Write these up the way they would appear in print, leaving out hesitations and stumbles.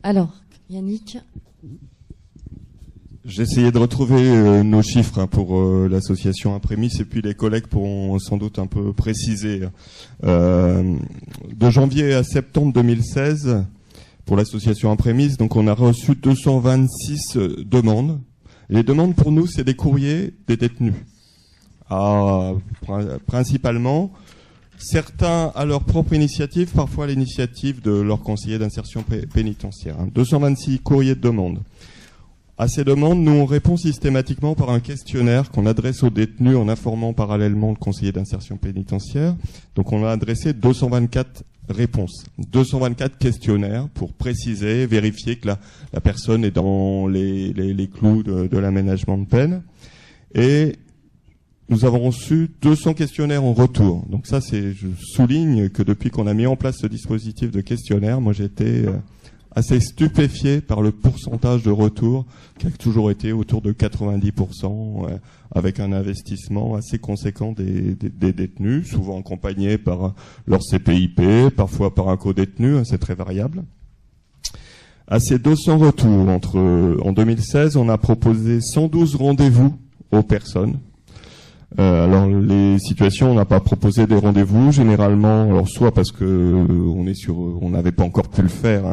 Alors, Yannick. J'ai essayé de retrouver nos chiffres pour l'association Imprémis, et puis les collègues pourront sans doute un peu préciser. De janvier à septembre 2016, pour l'association Imprémis, donc on a reçu 226 demandes. Les demandes pour nous, c'est des courriers des détenus. Principalement, certains à leur propre initiative, parfois à l'initiative de leur conseiller d'insertion pénitentiaire. 226 courriers de demande. À ces demandes, nous on répond systématiquement par un questionnaire qu'on adresse aux détenus en informant parallèlement le conseiller d'insertion pénitentiaire. Donc on a adressé 224 réponses, 224 questionnaires pour préciser, vérifier que la personne est dans les clous de l'aménagement de peine. Et nous avons reçu 200 questionnaires en retour. Donc ça, je souligne que depuis qu'on a mis en place ce dispositif de questionnaire, moi j'ai été assez stupéfié par le pourcentage de retour qui a toujours été autour de 90%, avec un investissement assez conséquent des détenus, souvent accompagnés par leur CPIP, parfois par un co-détenu, c'est très variable. À ces 200 retours, en 2016, on a proposé 112 rendez-vous aux personnes. Alors les situations, on n'a pas proposé des rendez-vous généralement, alors soit parce que on n'avait pas encore pu le faire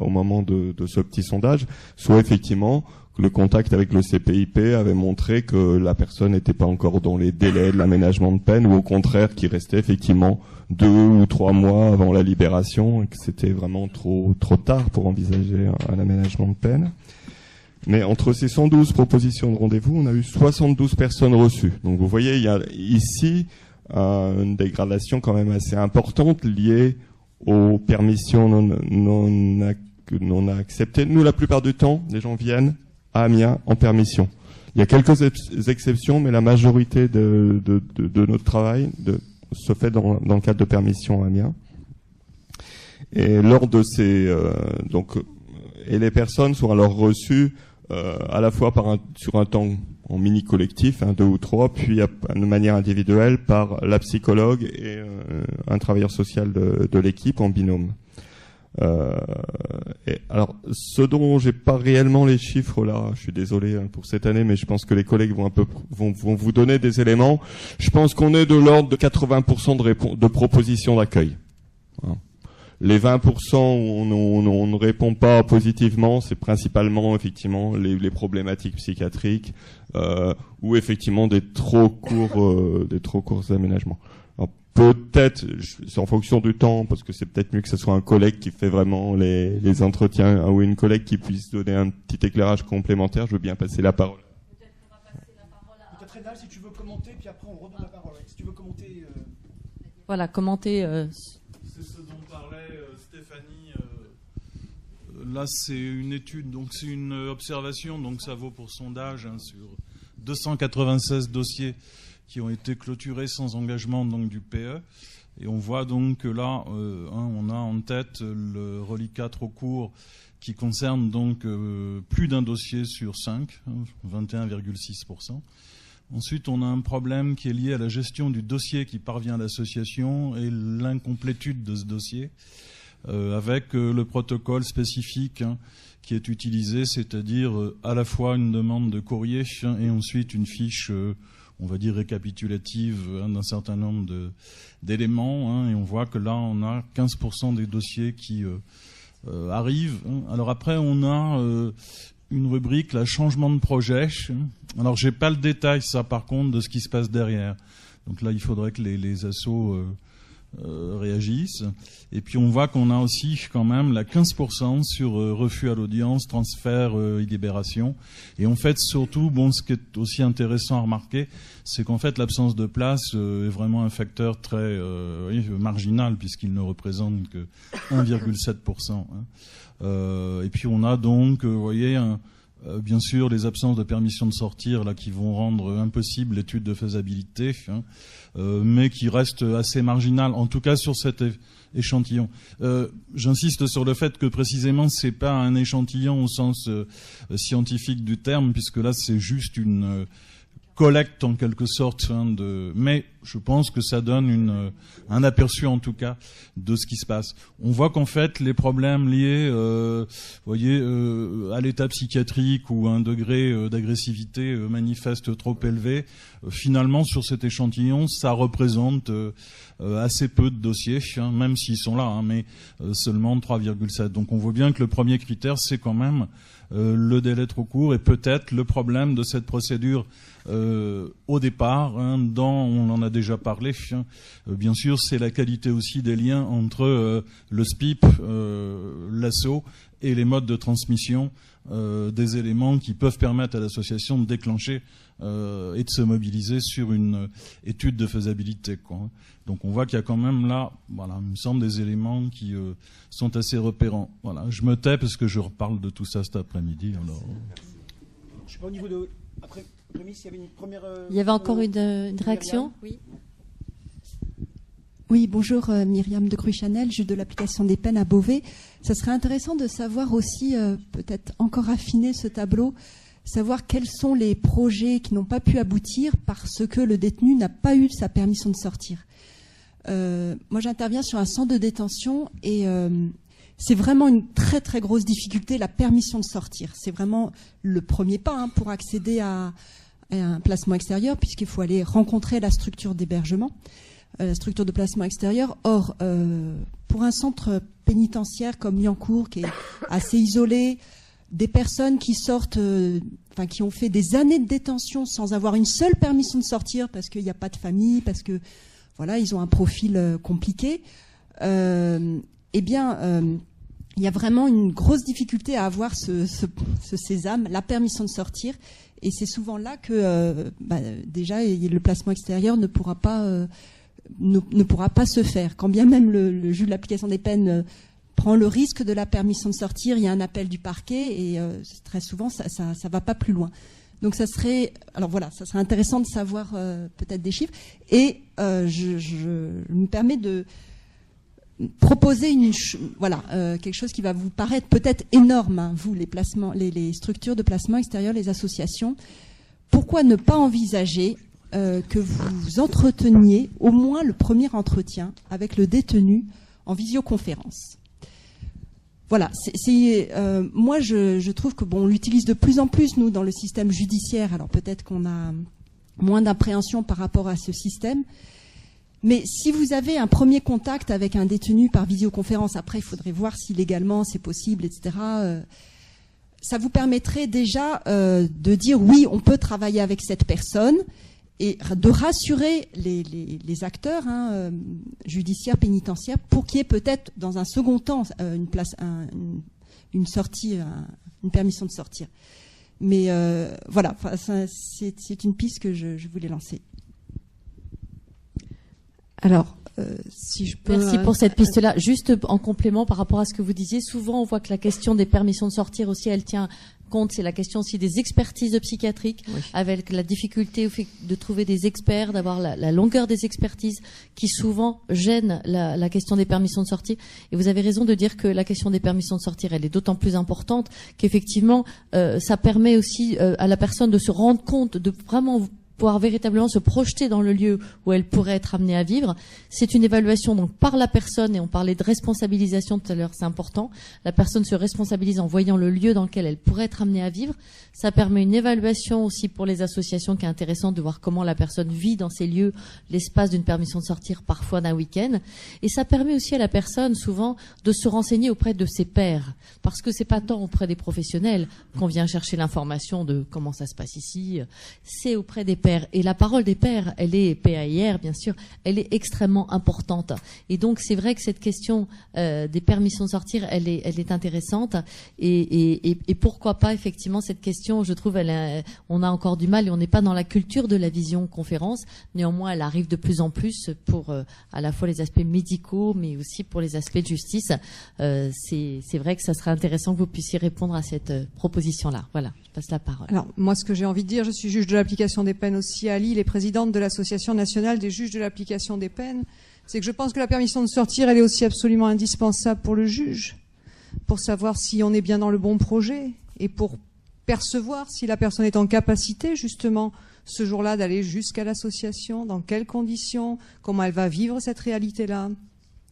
au moment de ce petit sondage, soit effectivement le contact avec le CPIP avait montré que la personne n'était pas encore dans les délais de l'aménagement de peine, ou au contraire qu'il restait effectivement 2 ou 3 mois avant la libération et que c'était vraiment trop tard pour envisager un aménagement de peine. Mais entre ces 112 propositions de rendez-vous, on a eu 72 personnes reçues. Donc vous voyez, il y a ici une dégradation quand même assez importante liée aux permissions non acceptées. Nous, la plupart du temps, les gens viennent à Amiens en permission. Il y a quelques exceptions, mais la majorité de notre travail se fait dans le cadre de permission à Amiens. Et lors de ces... et les personnes sont alors reçues à la fois sur un temps en mini collectif, 2 ou 3, puis de manière individuelle par la psychologue et un travailleur social de l'équipe en binôme. Et alors, ce dont j'ai pas réellement les chiffres là, je suis désolé pour cette année, mais je pense que les collègues vont vous donner des éléments. Je pense qu'on est de l'ordre de 80% de propositions d'accueil. Voilà. Les 20% où on ne répond pas positivement, c'est principalement effectivement les problématiques psychiatriques ou effectivement des trop courts aménagements. Alors peut-être, c'est en fonction du temps, parce que c'est peut-être mieux que ce soit un collègue qui fait vraiment les entretiens ou une collègue qui puisse donner un petit éclairage complémentaire. Je veux bien passer la parole. Peut-être qu'on va passer la parole à... Peut-être Rénal, si tu veux commenter, puis après on redonne la parole. Si tu veux commenter... Voilà, commenter... C'est ce dont parlait Stéphanie. Là, c'est une étude, donc c'est une observation, donc ça vaut pour sondage sur 296 dossiers qui ont été clôturés sans engagement donc du PE. Et on voit donc que là, on a en tête le reliquat trop court qui concerne donc plus d'un dossier sur 5, 21,6%. Ensuite, on a un problème qui est lié à la gestion du dossier qui parvient à l'association et l'incomplétude de ce dossier, avec le protocole spécifique qui est utilisé, c'est-à-dire à la fois une demande de courrier et ensuite une fiche, on va dire récapitulative d'un certain nombre d'éléments. Et on voit que là, on a 15% des dossiers qui arrivent. Alors après, on a... une rubrique, là, changement de projet. Alors, j'ai pas le détail, ça, par contre, de ce qui se passe derrière. Donc là, il faudrait que les assos réagissent. Et puis, on voit qu'on a aussi, quand même, la 15% sur refus à l'audience, transfert et libération. Et en fait, surtout, ce qui est aussi intéressant à remarquer, c'est qu'en fait, l'absence de place est vraiment un facteur très marginal, puisqu'il ne représente que 1,7%. Et puis on a donc, vous voyez, bien sûr, les absences de permission de sortir là qui vont rendre impossible l'étude de faisabilité, mais qui restent assez marginales, en tout cas sur cet échantillon. J'insiste sur le fait que précisément c'est pas un échantillon au sens scientifique du terme, puisque là c'est juste une collecte en quelque sorte, mais je pense que ça donne un aperçu en tout cas de ce qui se passe. On voit qu'en fait les problèmes liés, à l'état psychiatrique ou à un degré d'agressivité manifeste trop élevé, finalement sur cet échantillon, ça représente assez peu de dossiers, hein, même s'ils sont là, hein, mais seulement 3,7. Donc on voit bien que le premier critère, c'est quand même le délai trop court et peut-être le problème de cette procédure au départ, hein, on en a déjà parlé, hein, bien sûr, c'est la qualité aussi des liens entre le SPIP, l'ASSO et les modes de transmission des éléments qui peuvent permettre à l'association de déclencher et de se mobiliser sur une étude de faisabilité, quoi. Donc on voit qu'il y a quand même là, voilà, il me semble, des éléments qui sont assez repérants. Voilà, je me tais parce que je reparle de tout ça cet après-midi. Alors. Je sais pas au niveau de... Après, Rémi, s'il y avait une première... Il y avait encore une réaction? Oui. Oui, bonjour, Myriam de Cru-Chanel, juge de l'application des peines à Beauvais. Ça serait intéressant de savoir aussi, peut-être encore affiner ce tableau, savoir quels sont les projets qui n'ont pas pu aboutir parce que le détenu n'a pas eu sa permission de sortir. Moi, j'interviens sur un centre de détention et c'est vraiment une très très grosse difficulté, la permission de sortir. C'est vraiment le premier pas, hein, pour accéder à un placement extérieur, puisqu'il faut aller rencontrer la structure d'hébergement, la structure de placement extérieur. Or, pour un centre pénitentiaire comme Liancourt, qui est assez isolé, des personnes qui sortent, qui ont fait des années de détention sans avoir une seule permission de sortir, parce qu'il n'y a pas de famille, parce que voilà, ils ont un profil compliqué. Il y a vraiment une grosse difficulté à avoir ce sésame, la permission de sortir. Et c'est souvent là que déjà le placement extérieur ne pourra pas se faire. Quand bien même le juge de l'application des peines prend le risque de la permission de sortir, il y a un appel du parquet et très souvent ça va pas plus loin. Donc ça serait intéressant de savoir peut-être des chiffres. Et je me permets de proposer quelque chose qui va vous paraître peut-être énorme, hein, vous, les structures de placement extérieur, les associations. Pourquoi ne pas envisager que vous entreteniez au moins le premier entretien avec le détenu en visioconférence? Voilà, moi je trouve que on l'utilise de plus en plus, nous, dans le système judiciaire. Alors peut-être qu'on a moins d'appréhension par rapport à ce système. Mais si vous avez un premier contact avec un détenu par visioconférence, après il faudrait voir si légalement c'est possible, etc. Ça vous permettrait déjà de dire oui, on peut travailler avec cette personne et de rassurer les acteurs, hein, judiciaires, pénitentiaires, pour qu'il y ait peut-être dans un second temps une sortie, une permission de sortir. Mais voilà, c'est une piste que je voulais lancer. Alors, si je peux... Merci pour cette piste-là. Juste en complément par rapport à ce que vous disiez, souvent on voit que la question des permissions de sortir aussi, elle tient compte, c'est la question aussi des expertises psychiatriques, oui, avec la difficulté de trouver des experts, d'avoir la longueur des expertises qui souvent gêne la question des permissions de sortir. Et vous avez raison de dire que la question des permissions de sortir, elle est d'autant plus importante qu'effectivement, ça permet aussi à la personne de se rendre compte, de vraiment pouvoir véritablement se projeter dans le lieu où elle pourrait être amenée à vivre. C'est une évaluation donc par la personne, et on parlait de responsabilisation tout à l'heure, c'est important. La personne se responsabilise en voyant le lieu dans lequel elle pourrait être amenée à vivre. Ça permet une évaluation aussi pour les associations qui est intéressante de voir comment la personne vit dans ces lieux, l'espace d'une permission de sortir, parfois d'un week-end. Et ça permet aussi à la personne souvent de se renseigner auprès de ses pairs, parce que c'est pas tant auprès des professionnels qu'on vient chercher l'information de comment ça se passe ici, c'est auprès des pairs. Et la parole des pairs, elle est PAIR, bien sûr, elle est extrêmement importante. Et donc, c'est vrai que cette question des permissions de sortir, elle est intéressante. Et pourquoi pas, effectivement, cette question, je trouve, on a encore du mal et on n'est pas dans la culture de la vision conférence. Néanmoins, elle arrive de plus en plus pour à la fois les aspects médicaux, mais aussi pour les aspects de justice. C'est vrai que ça serait intéressant que vous puissiez répondre à cette proposition-là. Voilà, je passe la parole. Alors, moi, ce que j'ai envie de dire, je suis juge de l'application des peines aussi à Lille et présidente de l'Association nationale des juges de l'application des peines, c'est que je pense que la permission de sortir, elle est aussi absolument indispensable pour le juge, pour savoir si on est bien dans le bon projet et pour percevoir si la personne est en capacité, justement, ce jour-là, d'aller jusqu'à l'association, dans quelles conditions, comment elle va vivre cette réalité-là.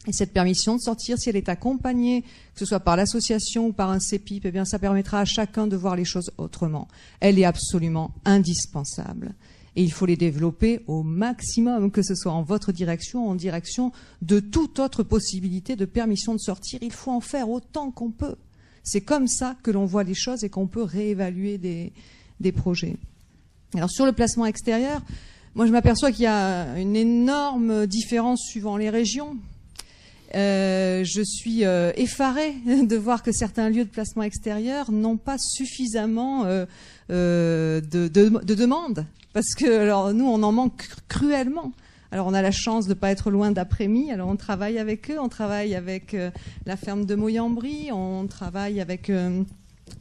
Et cette permission de sortir, si elle est accompagnée, que ce soit par l'association ou par un CEPIP, eh bien, ça permettra à chacun de voir les choses autrement. Elle est absolument indispensable. Et il faut les développer au maximum, que ce soit en votre direction ou en direction de toute autre possibilité de permission de sortir. Il faut en faire autant qu'on peut. C'est comme ça que l'on voit les choses et qu'on peut réévaluer des projets. Alors, sur le placement extérieur, moi, je m'aperçois qu'il y a une énorme différence suivant les régions. Je suis effarée de voir que certains lieux de placement extérieur n'ont pas suffisamment de demandes. Parce que alors, nous, on en manque cruellement. Alors, on a la chance de ne pas être loin d'Après-Midi. Alors, on travaille avec eux. On travaille avec la ferme de Moyambry. On travaille avec... on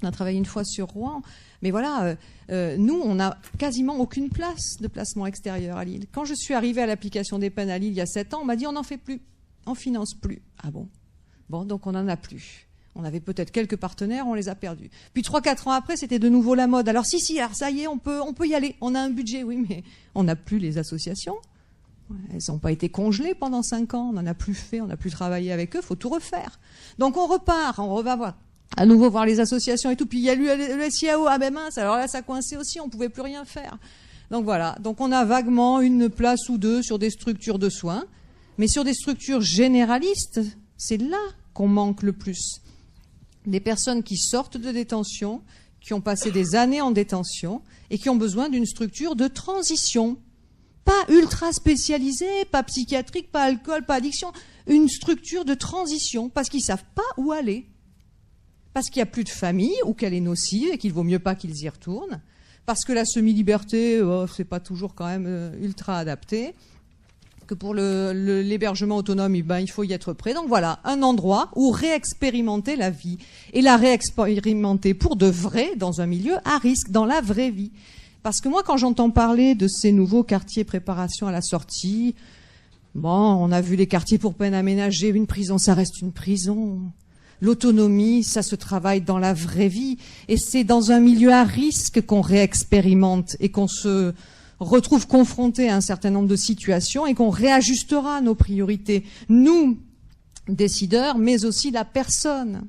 a travaillé une fois sur Rouen. Mais voilà, nous, on n'a quasiment aucune place de placement extérieur à Lille. Quand je suis arrivée à l'application des peines à Lille il y a 7 ans, on m'a dit on n'en fait plus. On finance plus. Ah bon? Bon, donc on n'en a plus. On avait peut-être quelques partenaires, on les a perdus. Puis 3-4 ans après, c'était de nouveau la mode. Alors si, alors ça y est, on peut y aller. On a un budget, oui, mais on n'a plus les associations. Elles n'ont pas été congelées pendant 5 ans. On n'en a plus fait, on n'a plus travaillé avec eux. Faut tout refaire. Donc on repart, on va voir. À nouveau voir les associations et tout. Puis il y a le SIAO. Ah ben mince, alors là, ça coinçait aussi. On pouvait plus rien faire. Donc voilà. Donc on a vaguement une place ou deux sur des structures de soins. Mais sur des structures généralistes, c'est là qu'on manque le plus. Des personnes qui sortent de détention, qui ont passé des années en détention et qui ont besoin d'une structure de transition. Pas ultra spécialisée, pas psychiatrique, pas alcool, pas addiction. Une structure de transition parce qu'ils savent pas où aller. Parce qu'il n'y a plus de famille ou qu'elle est nocive et qu'il vaut mieux pas qu'ils y retournent. Parce que la semi-liberté, c'est pas toujours quand même ultra adapté. Que pour l'hébergement autonome, il faut y être prêt. Donc voilà, un endroit où réexpérimenter la vie. Et la réexpérimenter pour de vrai, dans un milieu à risque, dans la vraie vie. Parce que moi, quand j'entends parler de ces nouveaux quartiers préparation à la sortie, bon, on a vu les quartiers pour peine aménagés, une prison, ça reste une prison. L'autonomie, ça se travaille dans la vraie vie. Et c'est dans un milieu à risque qu'on réexpérimente et qu'on se retrouve confronté à un certain nombre de situations et qu'on réajustera nos priorités, nous, décideurs, mais aussi la personne.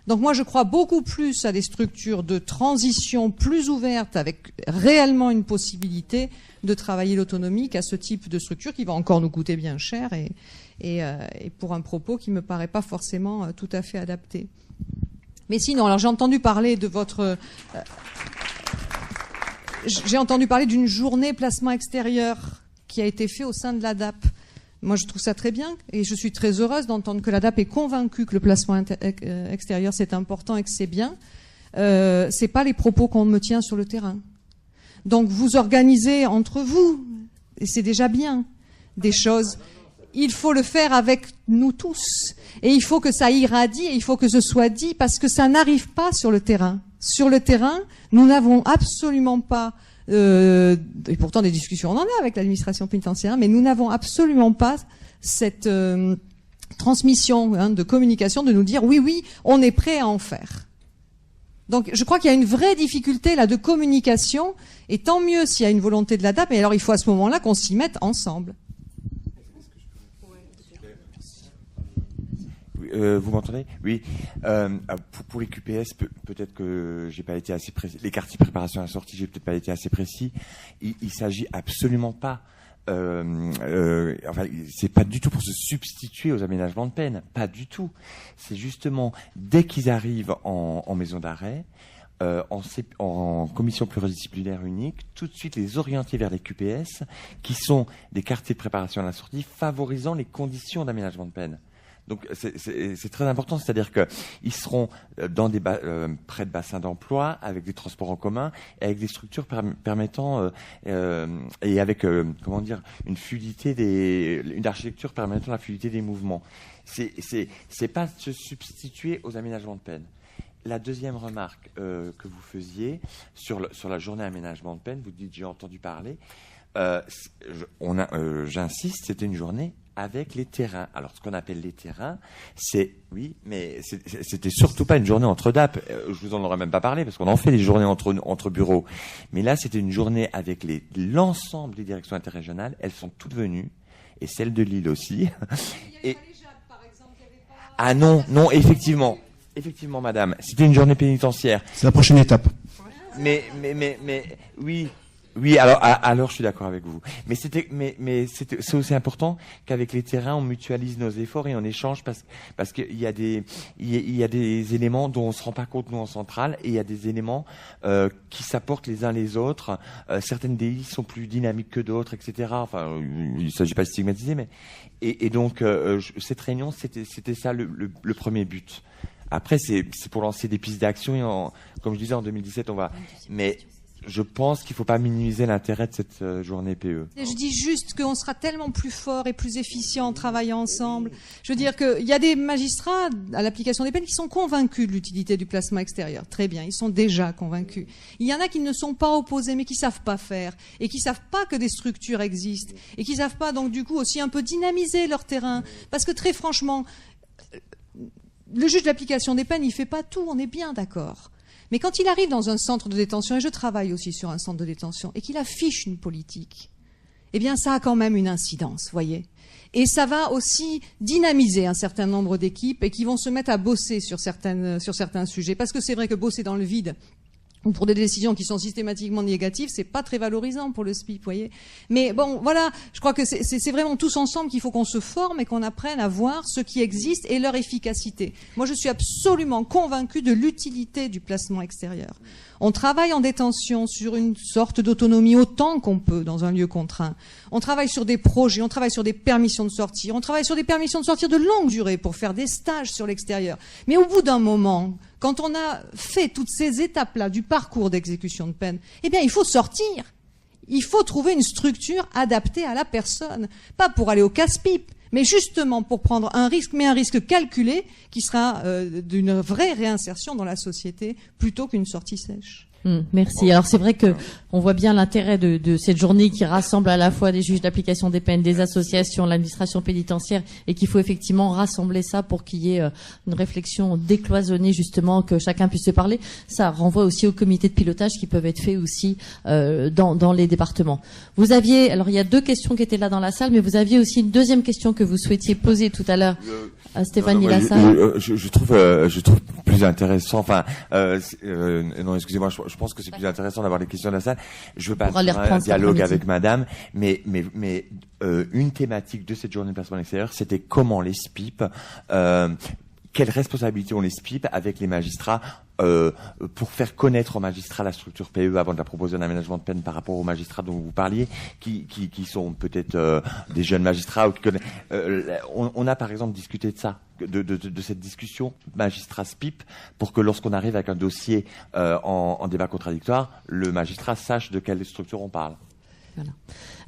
Donc moi, je crois beaucoup plus à des structures de transition plus ouvertes, avec réellement une possibilité de travailler l'autonomie qu'à ce type de structure qui va encore nous coûter bien cher et pour un propos qui me paraît pas forcément tout à fait adapté. Mais sinon, alors j'ai entendu parler de votre... J'ai entendu parler d'une journée placement extérieur qui a été fait au sein de l'ADAP. Moi, je trouve ça très bien et je suis très heureuse d'entendre que l'ADAP est convaincue que le placement extérieur, c'est important et que c'est bien. C'est pas les propos qu'on me tient sur le terrain. Donc, vous organisez entre vous, et c'est déjà bien, des choses. Il faut le faire avec nous tous. Et il faut que ça irradie et il faut que ce soit dit parce que ça n'arrive pas sur le terrain. Sur le terrain, nous n'avons absolument pas, et pourtant des discussions on en a avec l'administration pénitentiaire, mais nous n'avons absolument pas cette transmission de communication de nous dire oui, on est prêt à en faire. Donc je crois qu'il y a une vraie difficulté là de communication, et tant mieux s'il y a une volonté de l'ADAP, mais alors il faut à ce moment-là qu'on s'y mette ensemble. Vous m'entendez? Oui. Pour les QPS, peut-être que j'ai pas été assez précis. Les quartiers préparation à la sortie, j'ai peut-être pas été assez précis. Il s'agit absolument pas. Enfin, c'est pas du tout pour se substituer aux aménagements de peine. Pas du tout. C'est justement dès qu'ils arrivent en maison d'arrêt, en commission pluridisciplinaire unique, tout de suite les orienter vers les QPS, qui sont des quartiers de préparation à la sortie, favorisant les conditions d'aménagement de peine. Donc c'est très important, c'est-à-dire que ils seront dans des près de bassins d'emploi, avec des transports en commun, et avec des structures permettant et avec comment dire une fluidité une architecture permettant la fluidité des mouvements. C'est pas se substituer aux aménagements de peine. La deuxième remarque que vous faisiez sur la journée aménagement de peine, vous dites j'ai entendu parler. j'insiste, c'était une journée avec les terrains. Alors, ce qu'on appelle les terrains, mais c'était surtout pas une journée entre DAP. Je vous en aurais même pas parlé parce qu'on en fait des journées entre bureaux. Mais là, c'était une journée avec l'ensemble des directions interrégionales. Elles sont toutes venues. Et celle de Lille aussi. Ah non, effectivement, madame. C'était une journée pénitentiaire. C'est la prochaine étape. Mais, oui, alors je suis d'accord avec vous. Mais c'est aussi important qu'avec les terrains, on mutualise nos efforts et on échange parce qu'il y a des éléments dont on se rend pas compte nous en centrale et il y a des éléments qui s'apportent les uns les autres. Certaines DI sont plus dynamiques que d'autres, etc. Enfin, il s'agit pas de stigmatiser, mais et donc cette réunion, c'était ça le premier but. Après, c'est pour lancer des pistes d'action et comme je disais en 2017, mais je pense qu'il ne faut pas minimiser l'intérêt de cette journée PE. Je dis juste qu'on sera tellement plus fort et plus efficient en travaillant ensemble. Je veux dire qu'il y a des magistrats à l'application des peines qui sont convaincus de l'utilité du placement extérieur. Très bien, ils sont déjà convaincus. Il y en a qui ne sont pas opposés mais qui savent pas faire et qui savent pas que des structures existent et qui savent pas donc du coup aussi un peu dynamiser leur terrain. Parce que très franchement, le juge de l'application des peines, il fait pas tout, on est bien d'accord. Mais quand il arrive dans un centre de détention, et je travaille aussi sur un centre de détention, et qu'il affiche une politique, eh bien ça a quand même une incidence, voyez. Et ça va aussi dynamiser un certain nombre d'équipes et qui vont se mettre à bosser sur certains sujets. Parce que c'est vrai que bosser dans le vide, ou pour des décisions qui sont systématiquement négatives, c'est pas très valorisant pour le SPIP, voyez. Mais bon, voilà, je crois que c'est vraiment tous ensemble qu'il faut qu'on se forme et qu'on apprenne à voir ce qui existe et leur efficacité. Moi, je suis absolument convaincue de l'utilité du placement extérieur. On travaille en détention sur une sorte d'autonomie autant qu'on peut dans un lieu contraint. On travaille sur des projets, on travaille sur des permissions de sortir, on travaille sur des permissions de sortir de longue durée pour faire des stages sur l'extérieur. Mais au bout d'un moment, quand on a fait toutes ces étapes-là du parcours d'exécution de peine, eh bien, il faut sortir. Il faut trouver une structure adaptée à la personne. Pas pour aller au casse-pipe, mais justement pour prendre un risque, mais un risque calculé qui sera d'une vraie réinsertion dans la société plutôt qu'une sortie sèche. Merci. Alors c'est vrai que on voit bien l'intérêt de cette journée qui rassemble à la fois des juges d'application des peines, des associations, l'administration pénitentiaire, et qu'il faut effectivement rassembler ça pour qu'il y ait une réflexion décloisonnée, justement, que chacun puisse se parler. Ça renvoie aussi aux comités de pilotage qui peuvent être faits aussi dans les départements. Vous aviez, alors il y a deux questions qui étaient là dans la salle, mais vous aviez aussi une deuxième question que vous souhaitiez poser tout à l'heure à Stéphanie Lassalle. Je trouve plus intéressant. Enfin, non, excusez-moi. Je pense que c'est plus intéressant d'avoir les questions de la salle. Je veux pas faire un dialogue avec madame, mais une thématique de cette journée de placement extérieur, c'était comment les SPIP, quelle responsabilité ont les SPIP avec les magistrats pour faire connaître aux magistrats la structure PE avant de la proposer un aménagement de peine par rapport aux magistrats dont vous parliez, qui sont peut-être des jeunes magistrats ou qui connaissent. On a par exemple discuté de ça, de cette discussion magistrat SPIP, pour que lorsqu'on arrive avec un dossier en débat contradictoire, le magistrat sache de quelle structure on parle. Voilà.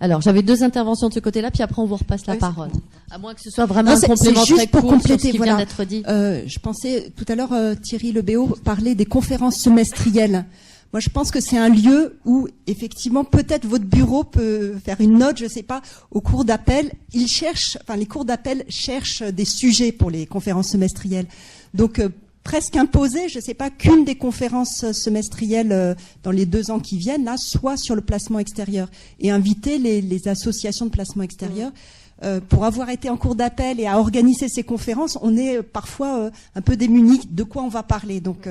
Alors, j'avais deux interventions de ce côté-là, puis après on vous repasse la parole. À moins que ce soit vraiment un complément très court sur ce qui vient d'être dit. Je pensais tout à l'heure, Thierry Lebéo parlait des conférences semestrielles. Moi, je pense que c'est un lieu où, effectivement, peut-être votre bureau peut faire une note, je sais pas, au cours d'appel. Les cours d'appel cherchent des sujets pour les conférences semestrielles. Donc, presque imposer, je ne sais pas, qu'une des conférences semestrielles dans les 2 ans qui viennent, là, soit sur le placement extérieur, et inviter les associations de placement extérieur. Pour avoir été en cours d'appel et à organiser ces conférences, on est parfois un peu démunis de quoi on va parler. Donc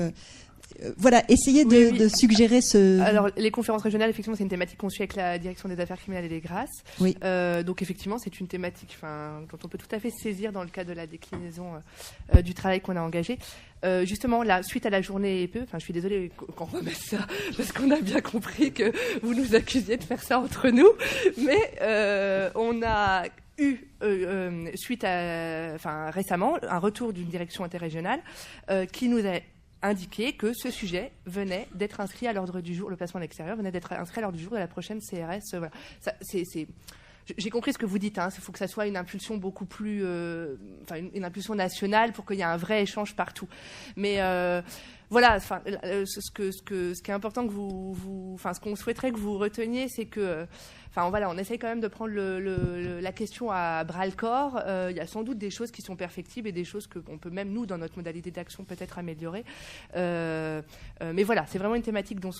voilà, essayez de suggérer ce... Alors, les conférences régionales, effectivement, c'est une thématique qu'on suit avec la direction des affaires criminelles et des grâces. Oui. Donc, effectivement, c'est une thématique dont on peut tout à fait saisir dans le cadre de la déclinaison du travail qu'on a engagé. Justement, là, suite à la journée EPE, je suis désolée qu'on remette ça, parce qu'on a bien compris que vous nous accusiez de faire ça entre nous, mais on a eu récemment un retour d'une direction interrégionale qui nous a indiqué que ce sujet venait d'être inscrit à l'ordre du jour, le placement extérieur venait d'être inscrit à l'ordre du jour de la prochaine CRS. Voilà. J'ai compris ce que vous dites. Il faut que ça soit une impulsion beaucoup plus, une impulsion nationale pour qu'il y ait un vrai échange partout. Mais voilà, enfin, ce qui est important que enfin, ce qu'on souhaiterait que vous reteniez, c'est que, enfin, voilà, on essaye quand même de prendre la question à bras le corps. Il y a sans doute des choses qui sont perfectibles et des choses qu'on peut même nous, dans notre modalité d'action, peut-être améliorer. Mais voilà, c'est vraiment une thématique dont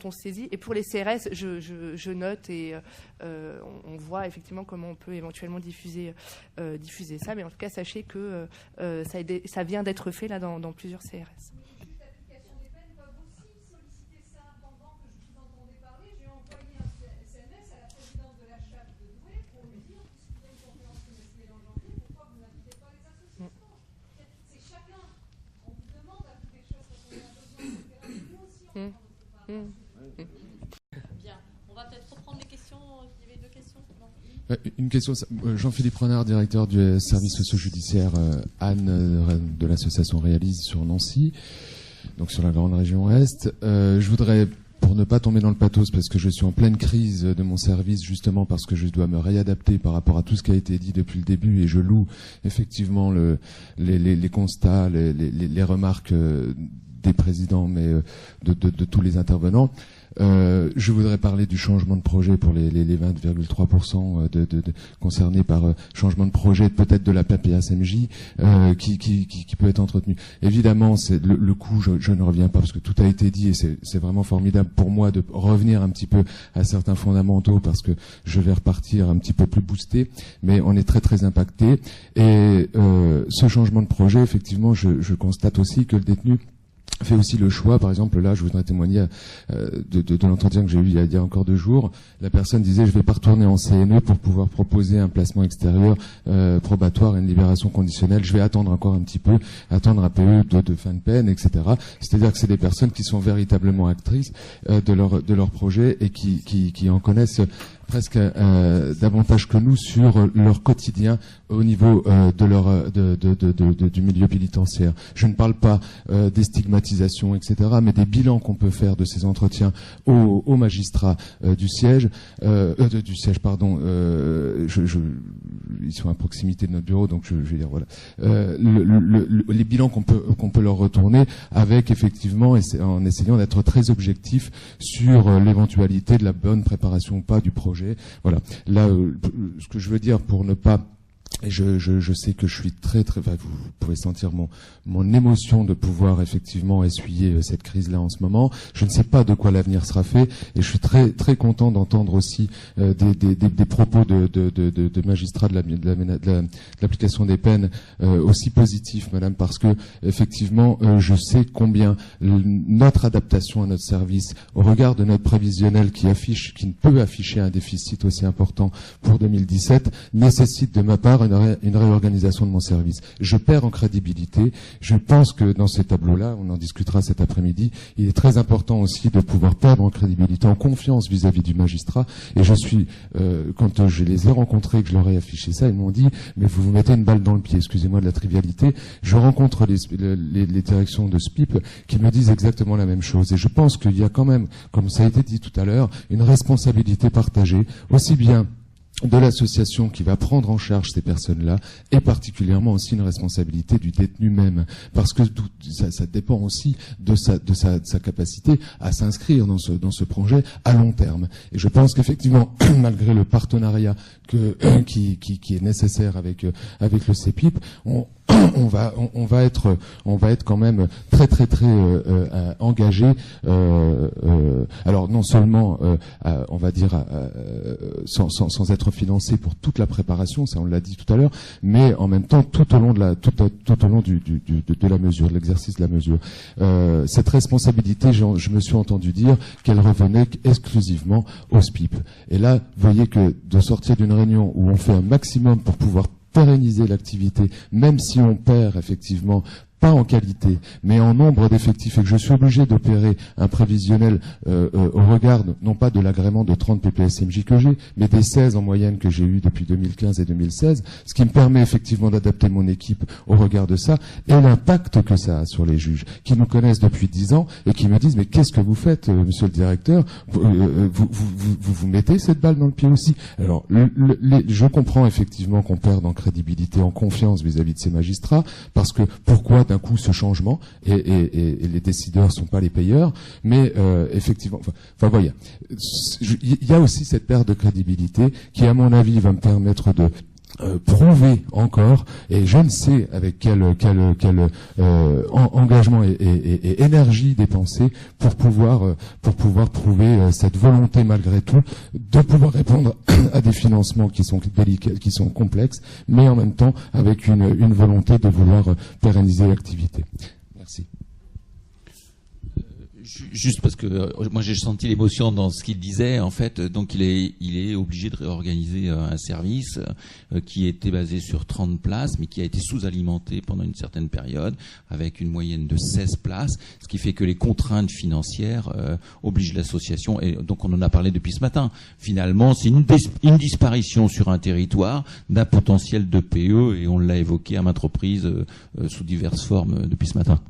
on se saisit. Et pour les CRS, je note et on voit effectivement comment on peut éventuellement diffuser ça. Mais en tout cas, sachez que ça vient d'être fait là dans plusieurs CRS. Bien, on va peut-être reprendre les questions. Il y avait 2 questions. Une question, Jean-Philippe Renard, directeur du service socio-judiciaire Anne de l'association Réalise sur Nancy, donc sur la grande région Est. Je voudrais, pour ne pas tomber dans le pathos, parce que je suis en pleine crise de mon service, justement parce que je dois me réadapter par rapport à tout ce qui a été dit depuis le début, et je loue effectivement les constats, les remarques des présidents, mais de tous les intervenants. Je voudrais parler du changement de projet pour les 20,3% concernés par changement de projet, peut-être de la PPA-SMJ, qui peut être entretenu. Évidemment, c'est le coût, je ne reviens pas parce que tout a été dit, et c'est vraiment formidable pour moi de revenir un petit peu à certains fondamentaux parce que je vais repartir un petit peu plus boosté, mais on est très très impacté. Et ce changement de projet, effectivement, je constate aussi que le détenu fait aussi le choix. Par exemple, là, je voudrais témoigner de l'entretien que j'ai eu il y a encore 2 jours. La personne disait, je vais pas retourner en CNE pour pouvoir proposer un placement extérieur probatoire et une libération conditionnelle. Je vais attendre encore un petit peu, attendre un PE de fin de peine, etc. C'est-à-dire que c'est des personnes qui sont véritablement actrices de leur projet et qui en connaissent presque davantage que nous sur leur quotidien au niveau du milieu pénitentiaire. Je ne parle pas des stigmatisations, etc., mais des bilans qu'on peut faire de ces entretiens aux magistrats du siège, pardon. Ils sont à proximité de notre bureau, donc je vais dire voilà. Les bilans qu'on peut leur retourner avec effectivement, en essayant d'être très objectif sur l'éventualité de la bonne préparation ou pas du projet. Voilà. Là, ce que je veux dire pour ne pas, et je sais que je suis très très, vous pouvez sentir mon émotion de pouvoir effectivement essuyer cette crise-là en ce moment. Je ne sais pas de quoi l'avenir sera fait, et je suis très très content d'entendre aussi des propos de magistrats de l'application des peines aussi positifs, madame, parce que effectivement je sais combien notre adaptation à notre service au regard de notre prévisionnel qui ne peut afficher un déficit aussi important pour 2017 nécessite de ma part une réorganisation de mon service. Je perds en crédibilité. Je pense que dans ces tableaux-là, on en discutera cet après-midi, il est très important aussi de pouvoir perdre en crédibilité, en confiance vis-à-vis du magistrat. Et je suis, quand je les ai rencontrés, que je leur ai affiché ça, ils m'ont dit, mais vous mettez une balle dans le pied, excusez-moi de la trivialité. Je rencontre les directions de SPIP qui me disent exactement la même chose. Et je pense qu'il y a quand même, comme ça a été dit tout à l'heure, une responsabilité partagée, aussi bien de l'association qui va prendre en charge ces personnes-là, et particulièrement aussi une responsabilité du détenu même, parce que ça dépend aussi de sa capacité à s'inscrire dans ce projet à long terme. Et je pense qu'effectivement, malgré le partenariat qui est nécessaire avec le CEPIP, on va être quand même très très très engagé. Alors non seulement on va dire sans être financé pour toute la préparation, ça on l'a dit tout à l'heure, mais en même temps tout au long de la mesure, de l'exercice de la mesure. Cette responsabilité, je me suis entendu dire qu'elle revenait exclusivement au SPIP. Et là, vous voyez que de sortir d'une réunion où on fait un maximum pour pouvoir pérenniser l'activité, même si on perd effectivement pas en qualité, mais en nombre d'effectifs, et que je suis obligé d'opérer un prévisionnel au regard, non pas de l'agrément de 30 PPSMJ que j'ai, mais des 16 en moyenne que j'ai eu depuis 2015 et 2016, ce qui me permet effectivement d'adapter mon équipe au regard de ça, et l'impact que ça a sur les juges, qui nous connaissent depuis 10 ans, et qui me disent, mais qu'est-ce que vous faites, monsieur le directeur, vous mettez cette balle dans le pied aussi. Alors, je comprends effectivement qu'on perde en crédibilité, en confiance vis-à-vis de ces magistrats, parce que pourquoi d'un coup ce changement et les décideurs sont pas les payeurs, mais effectivement, enfin voilà, il y a aussi cette perte de crédibilité qui, à mon avis, va me permettre de prouver encore, et je ne sais avec quel engagement et énergie dépensée pour pouvoir prouver cette volonté malgré tout de pouvoir répondre à des financements qui sont délicats, qui sont complexes, mais en même temps avec une volonté de vouloir pérenniser l'activité. Merci. Juste parce que moi j'ai senti l'émotion dans ce qu'il disait, en fait, donc il est obligé de réorganiser un service qui était basé sur 30 places mais qui a été sous-alimenté pendant une certaine période avec une moyenne de 16 places, ce qui fait que les contraintes financières obligent l'association, et donc on en a parlé depuis ce matin. Finalement, c'est une disparition sur un territoire d'un potentiel de PE, et on l'a évoqué à maintes reprises sous diverses formes depuis ce matin.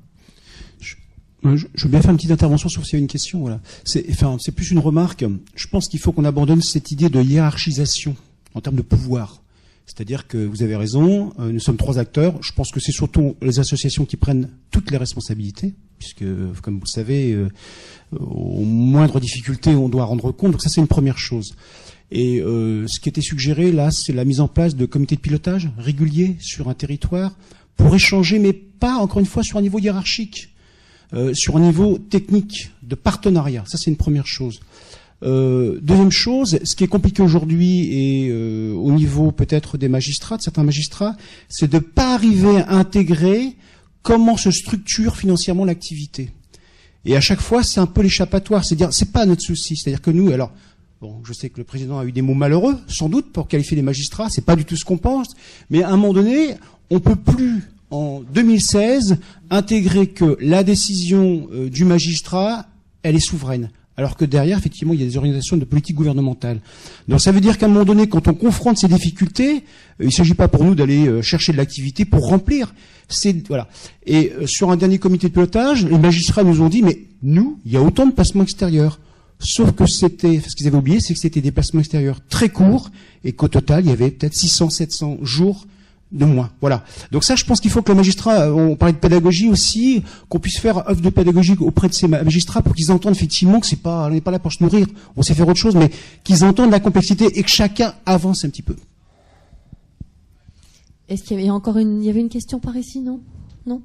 Je veux bien faire une petite intervention, sauf s'il y a une question. Voilà. C'est plus une remarque. Je pense qu'il faut qu'on abandonne cette idée de hiérarchisation en termes de pouvoir. C'est-à-dire que vous avez raison, nous sommes 3 acteurs. Je pense que c'est surtout les associations qui prennent toutes les responsabilités, puisque, comme vous le savez, aux moindres difficultés, on doit rendre compte. Donc ça, c'est une première chose. Et ce qui était suggéré, là, c'est la mise en place de comités de pilotage réguliers sur un territoire pour échanger, mais pas, encore une fois, sur un niveau hiérarchique. Sur un niveau technique, de partenariat. Ça, c'est une première chose. Deuxième chose, ce qui est compliqué aujourd'hui et au niveau peut-être des magistrats, de certains magistrats, c'est de pas arriver à intégrer comment se structure financièrement l'activité. Et à chaque fois, c'est un peu l'échappatoire. C'est-à-dire, c'est pas notre souci. C'est-à-dire que nous, alors, bon, je sais que le président a eu des mots malheureux, sans doute, pour qualifier les magistrats. C'est pas du tout ce qu'on pense. Mais à un moment donné, on peut plus, en 2016, intégrer que la décision du magistrat, elle est souveraine. Alors que derrière, effectivement, il y a des organisations de politique gouvernementale. Donc ça veut dire qu'à un moment donné, quand on confronte ces difficultés, il ne s'agit pas pour nous d'aller chercher de l'activité pour remplir. Voilà. Et sur un dernier comité de pilotage, les magistrats nous ont dit, mais nous, il y a autant de placements extérieurs. Sauf que ce qu'ils avaient oublié, c'est que c'était des placements extérieurs très courts et qu'au total, il y avait peut-être 600, 700 jours de moins. Voilà. Donc ça, je pense qu'il faut que les magistrats, on parlait de pédagogie aussi, qu'on puisse faire œuvre de pédagogie auprès de ces magistrats pour qu'ils entendent effectivement que on n'est pas là pour se nourrir, on sait faire autre chose, mais qu'ils entendent la complexité et que chacun avance un petit peu. Est-ce qu'il y avait il y avait une question par ici, non? Non?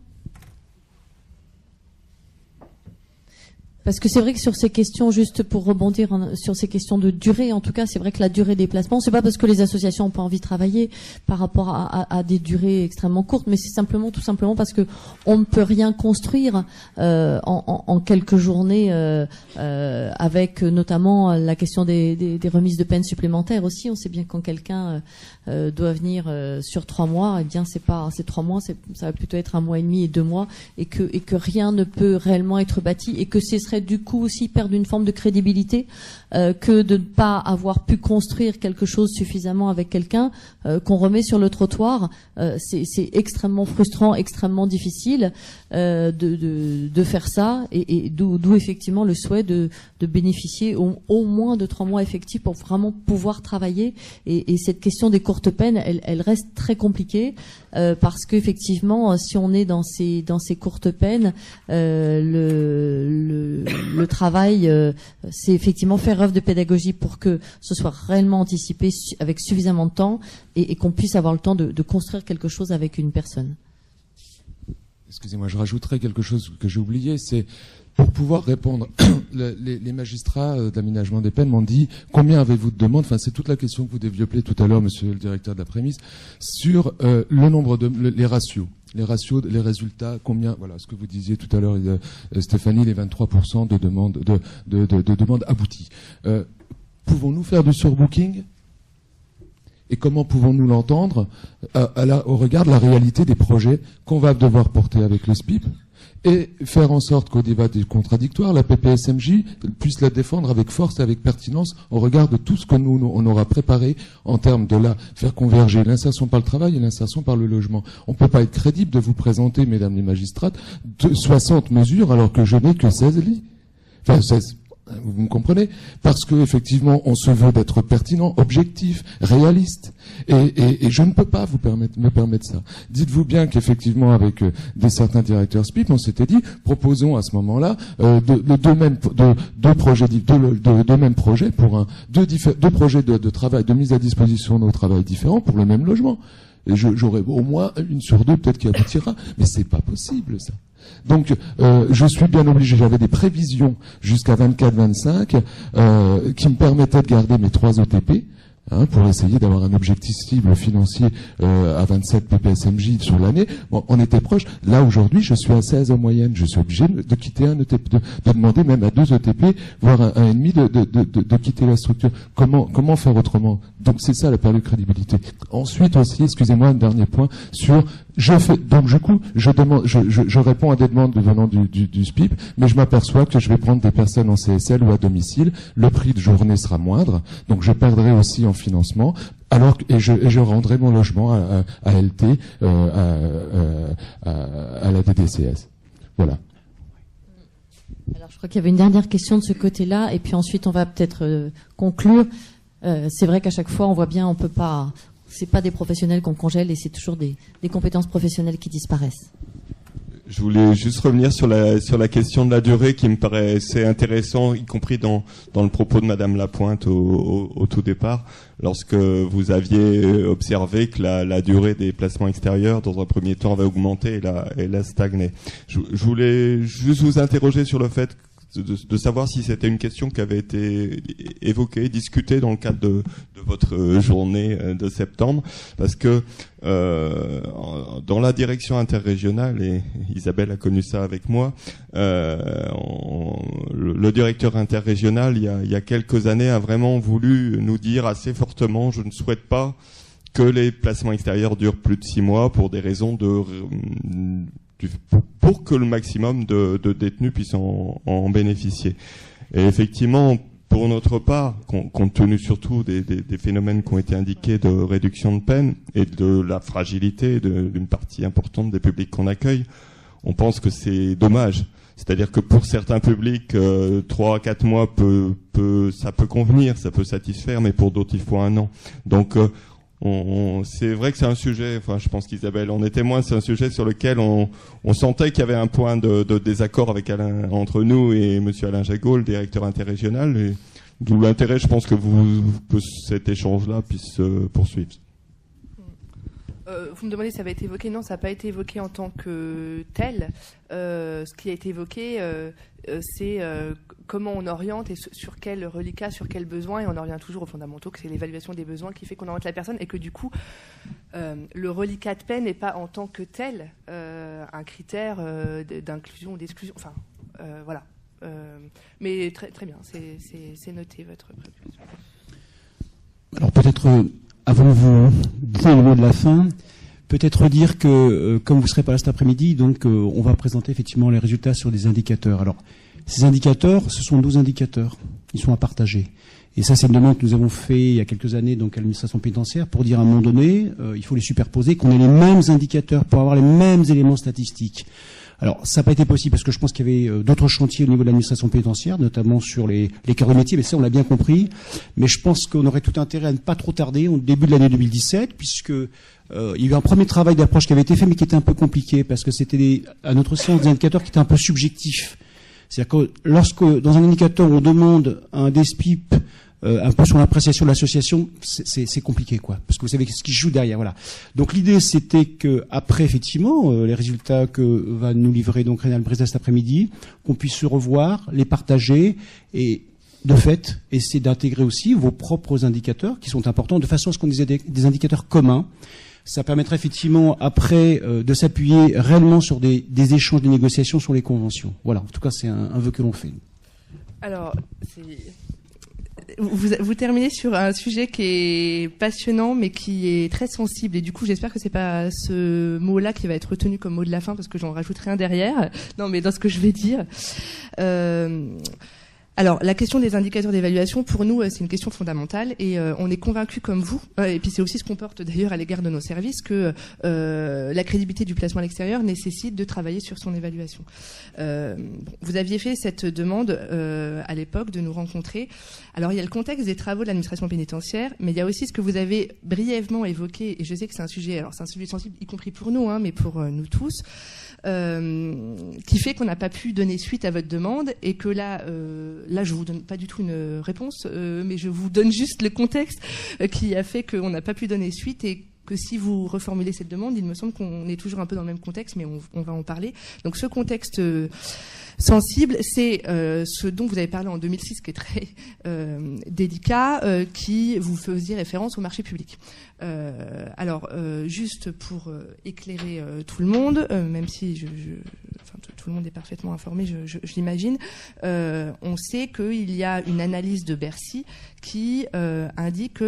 Parce que c'est vrai que sur ces questions, juste pour rebondir sur ces questions de durée, en tout cas, c'est vrai que la durée des placements, c'est pas parce que les associations n'ont pas envie de travailler par rapport à des durées extrêmement courtes, mais c'est tout simplement parce que on ne peut rien construire en quelques journées, avec notamment la question des remises de peine supplémentaires aussi. On sait bien que quand quelqu'un doit venir sur 3 mois, eh bien c'est 3 mois, ça va plutôt être 1 mois et demi et 2 mois, et que rien ne peut réellement être bâti, et que ce serait du coup aussi perdre une forme de crédibilité que de ne pas avoir pu construire quelque chose suffisamment avec quelqu'un qu'on remet sur le trottoir. C'est extrêmement frustrant, extrêmement difficile de faire ça, et d'où effectivement le souhait de bénéficier au moins de 3 mois effectifs pour vraiment pouvoir travailler. Et cette question des courtes peines, elle reste très compliquée parce qu'effectivement, si on est dans ces courtes peines, le travail, c'est effectivement faire œuvre de pédagogie pour que ce soit réellement anticipé avec suffisamment de temps et qu'on puisse avoir le temps de construire quelque chose avec une personne. Excusez-moi, je rajouterai quelque chose que j'ai oublié, c'est pour pouvoir répondre, les magistrats d'aménagement des peines m'ont dit combien avez-vous de demandes, enfin c'est toute la question que vous développez tout à l'heure, monsieur le directeur de la prémisse, sur le nombre les ratios. Les ratios, les résultats, combien, voilà, ce que vous disiez tout à l'heure, Stéphanie, les 23% de demandes abouties. Pouvons-nous faire du surbooking? Et comment pouvons-nous l'entendre au regard de la réalité des projets qu'on va devoir porter avec le SPIP, et faire en sorte qu'au débat des contradictoires, la PPSMJ puisse la défendre avec force et avec pertinence au regard de tout ce que on aura préparé en termes de faire converger l'insertion par le travail et l'insertion par le logement. On ne peut pas être crédible de vous présenter, mesdames les magistrates, 60 mesures alors que je n'ai que 16 lits. Enfin, 16. Vous me comprenez? Parce que effectivement, on se veut d'être pertinent, objectif, réaliste, et je ne peux pas me permettre ça. Dites-vous bien qu'effectivement, avec certains directeurs SPIP, on s'était dit, proposons à ce moment-là deux mêmes projets pour deux projets de travail, de mise à disposition de travail différents pour le même logement. Et j'aurai au moins une sur deux peut-être qui aboutira, mais c'est pas possible ça. Donc je suis bien obligé, j'avais des prévisions jusqu'à 24-25 qui me permettaient de garder mes 3 ETP. Pour essayer d'avoir un objectif cible financier à 27 PPSMJ sur l'année. Bon, on était proche. Là, aujourd'hui, je suis à 16 en moyenne. Je suis obligé de quitter un ETP, de demander même à 2 ETP, voire un et demi de quitter la structure. Comment faire autrement? Donc, c'est ça la perte de crédibilité. Ensuite aussi, excusez-moi, un dernier point sur je réponds à des demandes venant du SPIP, mais je m'aperçois que je vais prendre des personnes en CSL ou à domicile. Le prix de journée sera moindre, donc je perdrai aussi en financement. Et je rendrai mon logement à LT, à la DDCS. Voilà. Alors, je crois qu'il y avait une dernière question de ce côté-là, et puis ensuite on va peut-être conclure. C'est vrai qu'à chaque fois, on voit bien, on peut pas. C'est pas des professionnels qu'on congèle, et c'est toujours des compétences professionnelles qui disparaissent. Je voulais juste revenir sur la question de la durée qui me paraissait intéressant, y compris dans le propos de Madame Lapointe au tout départ, lorsque vous aviez observé que la durée des placements extérieurs, dans un premier temps, avait augmenté et là stagné. Je voulais juste vous interroger sur le fait de savoir si c'était une question qui avait été évoquée, discutée dans le cadre de votre journée de septembre, parce que dans la direction interrégionale, et Isabelle a connu ça avec moi, le directeur interrégional, il y a quelques années, a vraiment voulu nous dire assez fortement: je ne souhaite pas que les placements extérieurs durent plus de 6 mois pour des raisons pour que le maximum de détenus puissent en bénéficier. Et effectivement, pour notre part, compte tenu surtout des phénomènes qui ont été indiqués de réduction de peine et de la fragilité d'une partie importante des publics qu'on accueille, on pense que c'est dommage. C'est-à-dire que pour certains publics, 3 à 4 mois ça peut convenir, ça peut satisfaire, mais pour d'autres, il faut 1 an. Donc, c'est vrai que c'est un sujet, enfin je pense qu'Isabelle en est témoin, c'est un sujet sur lequel on sentait qu'il y avait un point de désaccord entre nous et monsieur Alain Jagot, le directeur interrégional, et d'où l'intérêt, je pense, que cet échange-là puisse se poursuivre. Vous me demandez si ça avait été évoqué. Non, ça n'a pas été évoqué en tant que tel. Ce qui a été évoqué, c'est comment on oriente et sur quel reliquat, sur quel besoin, et on en revient toujours aux fondamentaux, que c'est l'évaluation des besoins qui fait qu'on oriente la personne, et que du coup, le reliquat de peine n'est pas en tant que tel un critère d'inclusion ou d'exclusion. Enfin, voilà. Mais très bien, c'est noté votre préoccupation. Alors peut-être, avant de vous dire le mot de la fin, peut-être dire que, comme vous ne serez pas là cet après-midi, donc on va présenter effectivement les résultats sur des indicateurs. Alors, ces indicateurs, ce sont 12 indicateurs. Ils sont à partager. Et ça, c'est une demande que nous avons fait il y a quelques années donc à l'administration pénitentiaire pour dire à un moment donné, il faut les superposer, qu'on ait les mêmes indicateurs pour avoir les mêmes éléments statistiques. Alors, ça n'a pas été possible parce que je pense qu'il y avait d'autres chantiers au niveau de l'administration pénitentiaire, notamment sur les cœurs de métier, mais ça, on l'a bien compris. Mais je pense qu'on aurait tout intérêt à ne pas trop tarder au début de l'année 2017, puisque il y a eu un premier travail d'approche qui avait été fait, mais qui était un peu compliqué, parce que c'était, à notre sens, des indicateurs qui étaient un peu subjectifs. C'est-à-dire que lorsque, dans un indicateur, on demande à un DSPIP un peu sur l'appréciation de l'association, c'est compliqué, quoi, parce que vous savez ce qui se joue derrière, voilà. Donc l'idée, c'était que après, effectivement, les résultats que va nous livrer donc Rénal Brézat cet après-midi, qu'on puisse se revoir, les partager et de fait essayer d'intégrer aussi vos propres indicateurs qui sont importants, de façon à ce qu'on ait des indicateurs communs. Ça permettrait effectivement après de s'appuyer réellement sur des échanges, des négociations sur les conventions. Voilà, en tout cas, c'est un vœu que l'on fait. Alors, vous terminez sur un sujet qui est passionnant, mais qui est très sensible. Et du coup, j'espère que c'est pas ce mot-là qui va être retenu comme mot de la fin, parce que j'en rajouterai un derrière. Non, mais dans ce que je vais dire. Alors, la question des indicateurs d'évaluation, pour nous, c'est une question fondamentale et on est convaincus comme vous, et puis c'est aussi ce qu'on porte d'ailleurs à l'égard de nos services, que la crédibilité du placement à l'extérieur nécessite de travailler sur son évaluation. Vous aviez fait cette demande à l'époque de nous rencontrer. Alors, il y a le contexte des travaux de l'administration pénitentiaire, mais il y a aussi ce que vous avez brièvement évoqué, et je sais que c'est un sujet sensible, y compris pour nous, mais pour nous tous, qui fait qu'on n'a pas pu donner suite à votre demande et que là je vous donne pas du tout une réponse, mais je vous donne juste le contexte qui a fait qu'on n'a pas pu donner suite et que si vous reformulez cette demande, il me semble qu'on est toujours un peu dans le même contexte, mais on va en parler. Donc ce contexte sensible, c'est ce dont vous avez parlé en 2006, qui est très délicat, qui vous faisait référence au marché public. Alors, juste pour éclairer tout le monde, même si tout le monde est parfaitement informé, je l'imagine, on sait qu'il y a une analyse de Bercy qui indique que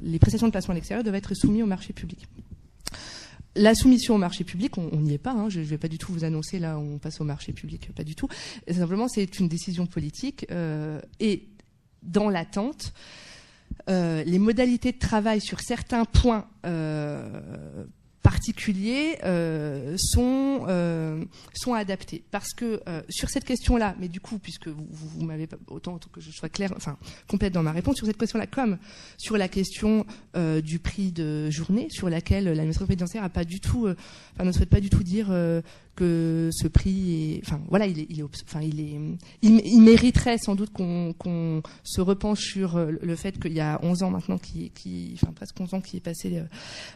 les prestations de placement à l'extérieur doivent être soumises au marché public. La soumission au marché public, on n'y est pas. Je ne vais pas du tout vous annoncer là, on passe au marché public, pas du tout. Et simplement, c'est une décision politique et dans l'attente, les modalités de travail sur certains points particuliers sont adaptés parce que sur cette question-là, mais du coup puisque vous m'avez pas autant que je sois claire, complète dans ma réponse sur cette question-là, comme sur la question du prix de journée, sur laquelle l'administration pénitentiaire ne souhaite pas du tout dire que ce prix il mériterait sans doute qu'on se repenche sur le fait qu'il y a 11 ans maintenant presque 11 ans qui est passé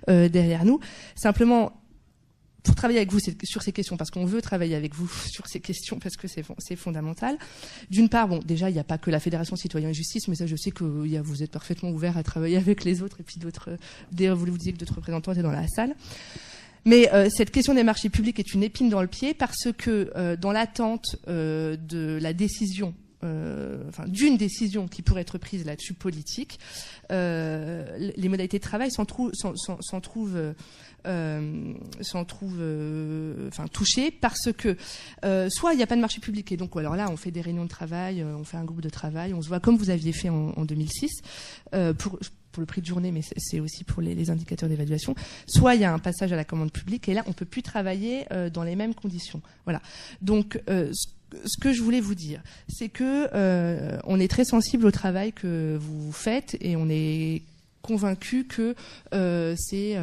derrière nous. Simplement, pour travailler avec vous sur ces questions, parce qu'on veut travailler avec vous sur ces questions, parce que c'est fondamental. D'une part, déjà, il n'y a pas que la Fédération Citoyen et Justice, mais ça, je sais que vous êtes parfaitement ouvert à travailler avec les autres, et puis d'autres. D'ailleurs, vous disiez que d'autres représentants étaient dans la salle. Mais cette question des marchés publics est une épine dans le pied parce que dans l'attente de la décision, d'une décision qui pourrait être prise là-dessus politique, les modalités de travail s'en trouvent touchées parce que soit il n'y a pas de marché public et donc alors là on fait des réunions de travail, on fait un groupe de travail, on se voit comme vous aviez fait en 2006 pour le prix de journée, mais c'est aussi pour les indicateurs d'évaluation. Soit il y a un passage à la commande publique et là on peut plus travailler dans les mêmes conditions. Voilà. Donc ce que je voulais vous dire, c'est que on est très sensible au travail que vous faites et on est convaincu que c'est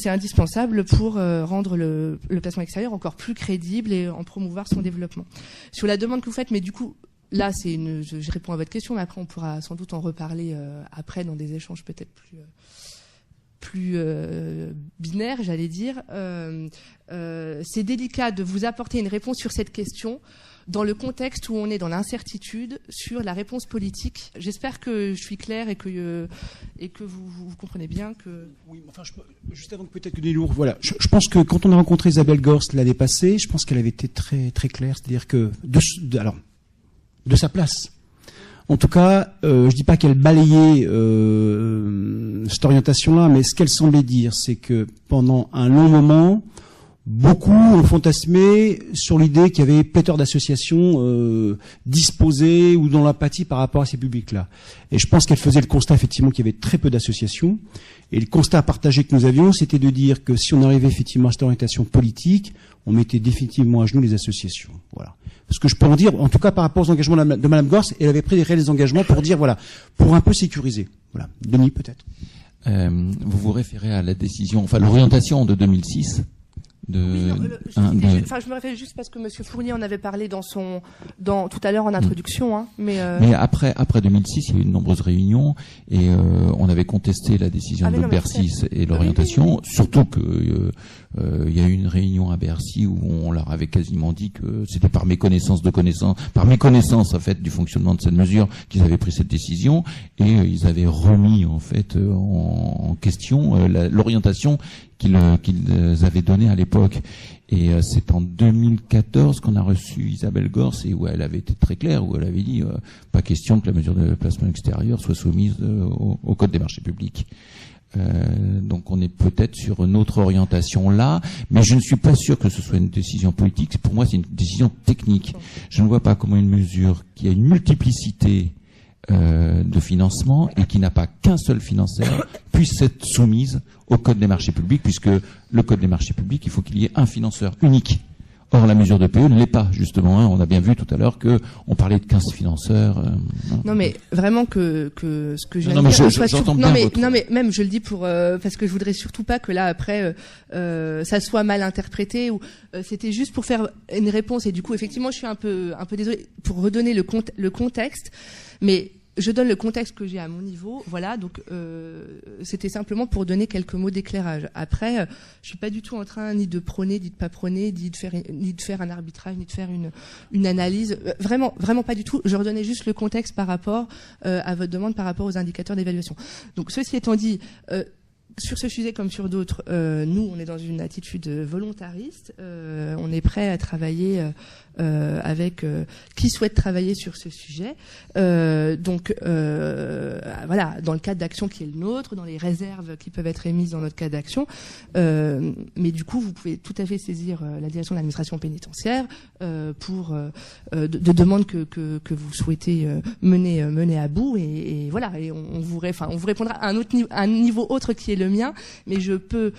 indispensable pour rendre le placement extérieur encore plus crédible et en promouvoir son développement. Sur la demande que vous faites, mais du coup, là, je réponds à votre question, mais après, on pourra sans doute en reparler après dans des échanges peut-être plus binaires, j'allais dire. C'est délicat de vous apporter une réponse sur cette question dans le contexte où on est dans l'incertitude sur la réponse politique. J'espère que je suis claire et que vous comprenez bien que... Oui, enfin, juste avant que peut-être que Delour, voilà. Je pense que quand on a rencontré Isabelle Gorst l'année passée, je pense qu'elle avait été très, très claire, c'est-à-dire que de sa place. En tout cas, je dis pas qu'elle balayait cette orientation-là, mais ce qu'elle semblait dire, c'est que pendant un long moment, beaucoup ont fantasmé sur l'idée qu'il y avait pléthore d'associations disposées ou dans l'apathie par rapport à ces publics-là. Et je pense qu'elle faisait le constat effectivement qu'il y avait très peu d'associations. Et le constat partagé que nous avions, c'était de dire que si on arrivait effectivement à cette orientation politique, on mettait définitivement à genoux les associations. Voilà. Ce que je peux en dire, en tout cas par rapport aux engagements de Madame Gorst, elle avait pris des réels engagements pour dire, voilà, pour un peu sécuriser. Voilà. Denis, peut-être. Vous vous référez à la décision, l'orientation de 2006. Je me réfère juste parce que Monsieur Fournier en avait parlé tout à l'heure en introduction, mais après 2006, il y a eu de nombreuses réunions et on avait contesté la décision de Bercy et l'orientation, surtout que il y a eu une réunion à Bercy où on leur avait quasiment dit que c'était par méconnaissance en fait du fonctionnement de cette mesure qu'ils avaient pris cette décision et ils avaient remis en fait en question l'orientation qu'ils avaient donnée à l'époque. Et c'est en 2014 qu'on a reçu Isabelle Gorst et où elle avait été très claire, où elle avait dit pas question que la mesure de placement extérieur soit soumise au Code des marchés publics. Donc on est peut-être sur une autre orientation là, mais je ne suis pas sûr que ce soit une décision politique. Pour moi, c'est une décision technique. Je ne vois pas comment une mesure qui a une multiplicité de financement et qui n'a pas qu'un seul financeur puisse être soumise au Code des marchés publics, puisque le Code des marchés publics, il faut qu'il y ait un financeur unique. Or, la mesure de PE ne l'est pas, justement. On a bien vu tout à l'heure que on parlait de 15 financeurs. Non, mais vraiment que ce que j'ai non, mais j'entends bien non, mais même je le dis pour parce que je voudrais surtout pas que là après ça soit mal interprété ou c'était juste pour faire une réponse et du coup effectivement je suis un peu désolée pour redonner le contexte, mais je donne le contexte que j'ai à mon niveau, voilà. Donc c'était simplement pour donner quelques mots d'éclairage. Après, je suis pas du tout en train ni de prôner, ni de pas prôner, ni de faire un arbitrage, ni de faire une analyse. Vraiment pas du tout. Je redonnais juste le contexte par rapport à votre demande, par rapport aux indicateurs d'évaluation. Donc ceci étant dit. Sur ce sujet comme sur d'autres, nous, on est dans une attitude volontariste. On est prêt à travailler avec qui souhaite travailler sur ce sujet. Donc, voilà, dans le cadre d'action qui est le nôtre, dans les réserves qui peuvent être émises dans notre cadre d'action. Mais du coup, vous pouvez tout à fait saisir la direction de l'administration pénitentiaire pour de demandes que vous souhaitez mener à bout. Et voilà, et on vous répondra à un niveau autre qui est le mien, mais je peux,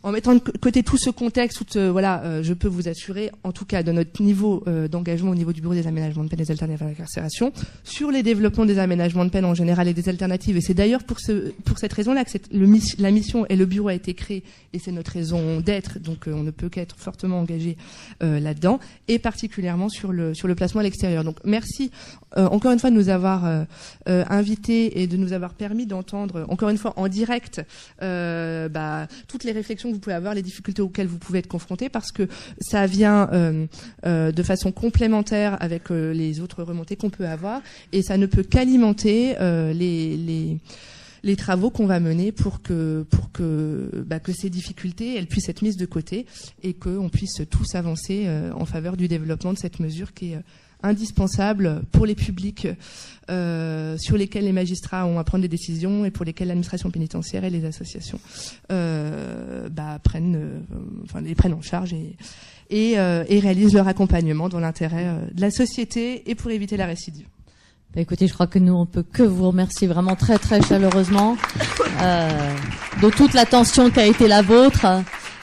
en mettant de côté tout ce contexte, je peux vous assurer, en tout cas de notre niveau d'engagement au niveau du bureau des aménagements de peine et des alternatives à l'incarcération, sur les développements des aménagements de peine en général et des alternatives. Et c'est d'ailleurs pour cette raison-là que la mission et le bureau a été créé, et c'est notre raison d'être. Donc on ne peut qu'être fortement engagé là-dedans, et particulièrement sur le placement à l'extérieur. Donc merci encore une fois de nous avoir invités et de nous avoir permis d'entendre encore une fois en direct toutes les réflexions que vous pouvez avoir, les difficultés auxquelles vous pouvez être confrontés, parce que ça vient de façon complémentaire avec les autres remontées qu'on peut avoir, et ça ne peut qu'alimenter les travaux qu'on va mener pour que ces difficultés elles puissent être mises de côté et qu'on puisse tous avancer en faveur du développement de cette mesure qui est indispensable pour les publics sur lesquels les magistrats ont à prendre des décisions et pour lesquels l'administration pénitentiaire et les associations les prennent en charge et réalisent leur accompagnement dans l'intérêt de la société et pour éviter la récidive. Écoutez, je crois que nous, on peut que vous remercier vraiment très très chaleureusement de toute l'attention qui a été la vôtre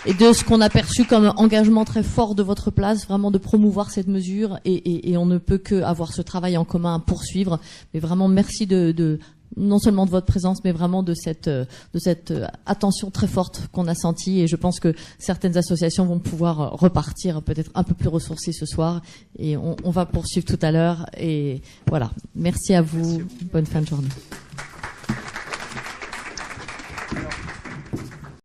et de ce qu'on a perçu comme engagement très fort de votre place, vraiment de promouvoir cette mesure, et on ne peut que avoir ce travail en commun à poursuivre. Mais vraiment merci de non seulement de votre présence, mais vraiment de cette attention très forte qu'on a sentie, et je pense que certaines associations vont pouvoir repartir peut-être un peu plus ressourcées ce soir, et on va poursuivre tout à l'heure, et voilà. Merci à vous. Bonne fin de journée.